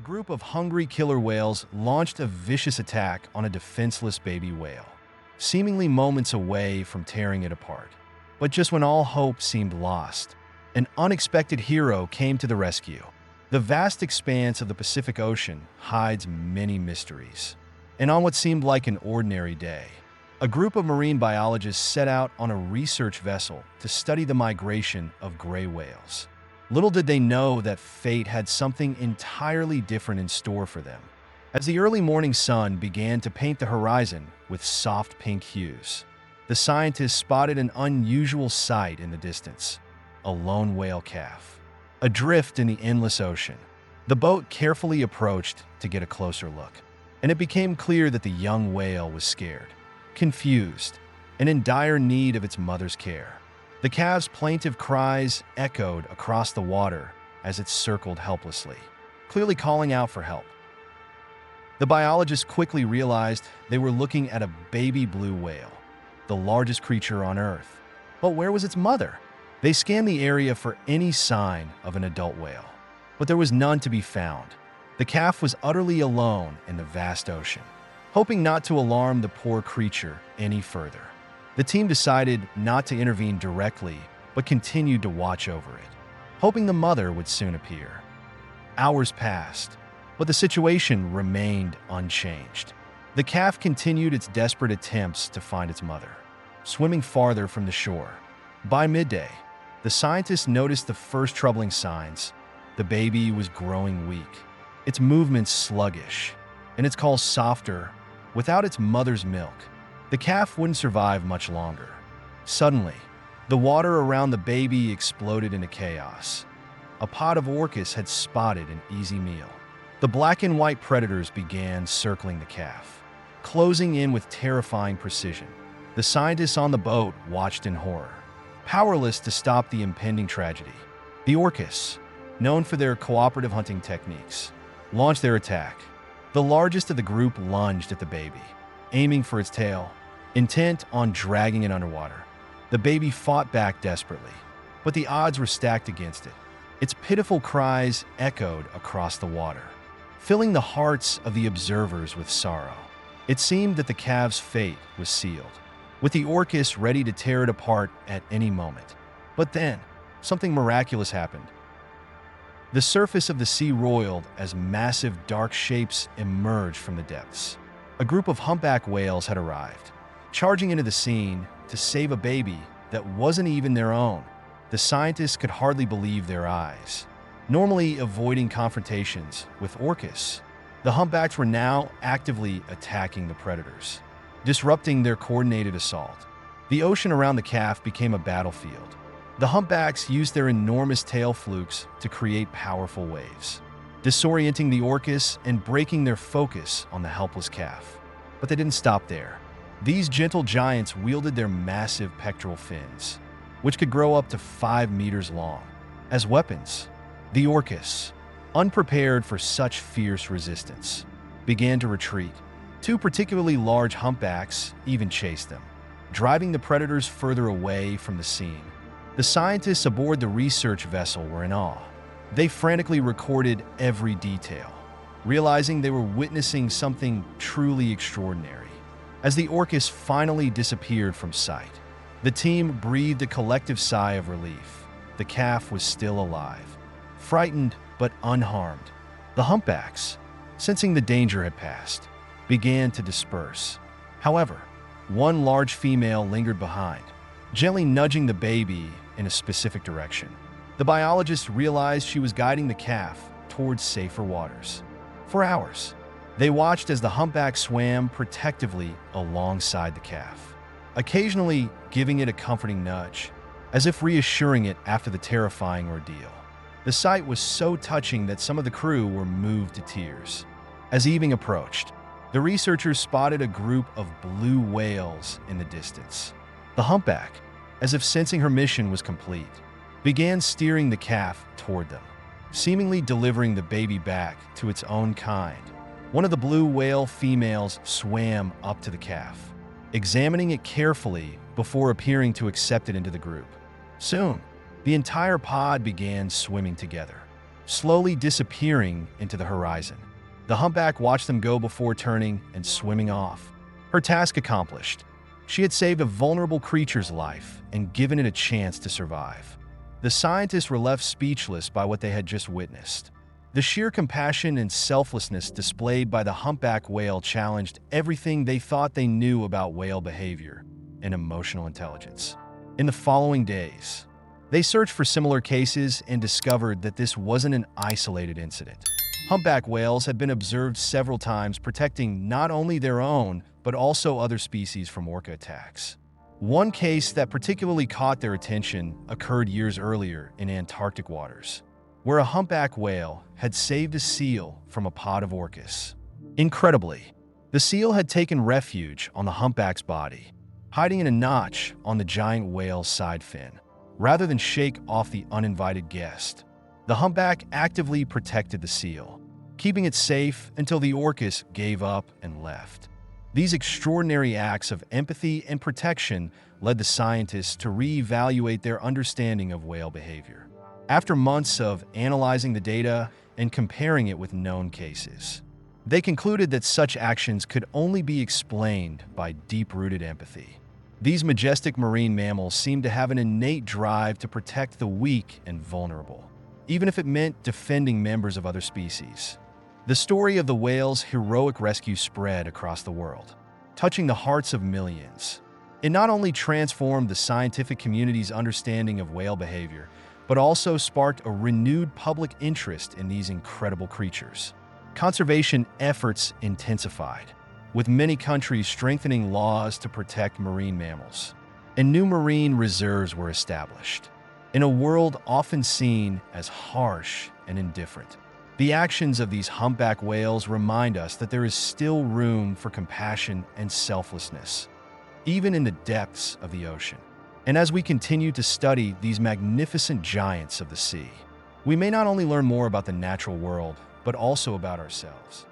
group of hungry killer whales launched a vicious attack on a defenseless baby whale, seemingly moments away from tearing it apart. But just when all hope seemed lost, an unexpected hero came to the rescue. The vast expanse of the Pacific Ocean hides many mysteries. And on what seemed like an ordinary day, a group of marine biologists set out on a research vessel to study the migration of gray whales. Little did they know that fate had something entirely different in store for them. As the early morning sun began to paint the horizon with soft pink hues, the scientists spotted an unusual sight in the distance: a lone whale calf, adrift in the endless ocean. The boat carefully approached to get a closer look, and it became clear that the young whale was scared, confused, and in dire need of its mother's care. The calf's plaintive cries echoed across the water as it circled helplessly, clearly calling out for help. The biologists quickly realized they were looking at a baby blue whale, the largest creature on Earth. But where was its mother? They scanned the area for any sign of an adult whale, but there was none to be found. The calf was utterly alone in the vast ocean. Hoping not to alarm the poor creature any further, the team decided not to intervene directly, but continued to watch over it, hoping the mother would soon appear. Hours passed, but the situation remained unchanged. The calf continued its desperate attempts to find its mother, swimming farther from the shore. By midday, the scientists noticed the first troubling signs. The baby was growing weak, its movements sluggish, and its calls softer. Without its mother's milk, the calf wouldn't survive much longer. Suddenly, the water around the baby exploded into chaos. A pod of orcas had spotted an easy meal. The black and white predators began circling the calf, closing in with terrifying precision. The scientists on the boat watched in horror, powerless to stop the impending tragedy. The orcas, known for their cooperative hunting techniques, launched their attack. The largest of the group lunged at the baby, aiming for its tail, intent on dragging it underwater. The baby fought back desperately, but the odds were stacked against it. Its pitiful cries echoed across the water, filling the hearts of the observers with sorrow. It seemed that the calf's fate was sealed, with the orcas ready to tear it apart at any moment. But then, something miraculous happened. The surface of the sea roiled as massive dark shapes emerged from the depths. A group of humpback whales had arrived, charging into the scene to save a baby that wasn't even their own. The scientists could hardly believe their eyes. Normally avoiding confrontations with orcas, the humpbacks were now actively attacking the predators, disrupting their coordinated assault. The ocean around the calf became a battlefield. The humpbacks used their enormous tail flukes to create powerful waves, disorienting the orcas and breaking their focus on the helpless calf. But they didn't stop there. These gentle giants wielded their massive pectoral fins, which could grow up to 5 meters long, as weapons. The orcas, unprepared for such fierce resistance, began to retreat. 2 particularly large humpbacks even chased them, driving the predators further away from the scene. The scientists aboard the research vessel were in awe. They frantically recorded every detail, realizing they were witnessing something truly extraordinary. As the orcas finally disappeared from sight, the team breathed a collective sigh of relief. The calf was still alive, frightened but unharmed. The humpbacks, sensing the danger had passed, began to disperse. However, one large female lingered behind, gently nudging the baby in a specific direction. The biologists realized she was guiding the calf towards safer waters. For hours, they watched as the humpback swam protectively alongside the calf, occasionally giving it a comforting nudge, as if reassuring it after the terrifying ordeal. The sight was so touching that some of the crew were moved to tears. As evening approached, the researchers spotted a group of blue whales in the distance. The humpback, as if sensing her mission was complete, began steering the calf toward them, seemingly delivering the baby back to its own kind. One of the blue whale females swam up to the calf, examining it carefully before appearing to accept it into the group. Soon, the entire pod began swimming together, slowly disappearing into the horizon. The humpback watched them go before turning and swimming off. Her task accomplished. She had saved a vulnerable creature's life and given it a chance to survive. The scientists were left speechless by what they had just witnessed. The sheer compassion and selflessness displayed by the humpback whale challenged everything they thought they knew about whale behavior and emotional intelligence. In the following days, they searched for similar cases and discovered that this wasn't an isolated incident. Humpback whales had been observed several times protecting not only their own, but also other species from orca attacks. One case that particularly caught their attention occurred years earlier in Antarctic waters, where a humpback whale had saved a seal from a pod of orcas. Incredibly, the seal had taken refuge on the humpback's body, hiding in a notch on the giant whale's side fin, rather than shake off the uninvited guest. The humpback actively protected the seal, keeping it safe until the orcas gave up and left. These extraordinary acts of empathy and protection led the scientists to reevaluate their understanding of whale behavior. After months of analyzing the data and comparing it with known cases, they concluded that such actions could only be explained by deep-rooted empathy. These majestic marine mammals seem to have an innate drive to protect the weak and vulnerable, even if it meant defending members of other species. The story of the whale's heroic rescue spread across the world, touching the hearts of millions. It not only transformed the scientific community's understanding of whale behavior, but also sparked a renewed public interest in these incredible creatures. Conservation efforts intensified, with many countries strengthening laws to protect marine mammals, and new marine reserves were established. In a world often seen as harsh and indifferent, the actions of these humpback whales remind us that there is still room for compassion and selflessness, even in the depths of the ocean. And as we continue to study these magnificent giants of the sea, we may not only learn more about the natural world, but also about ourselves.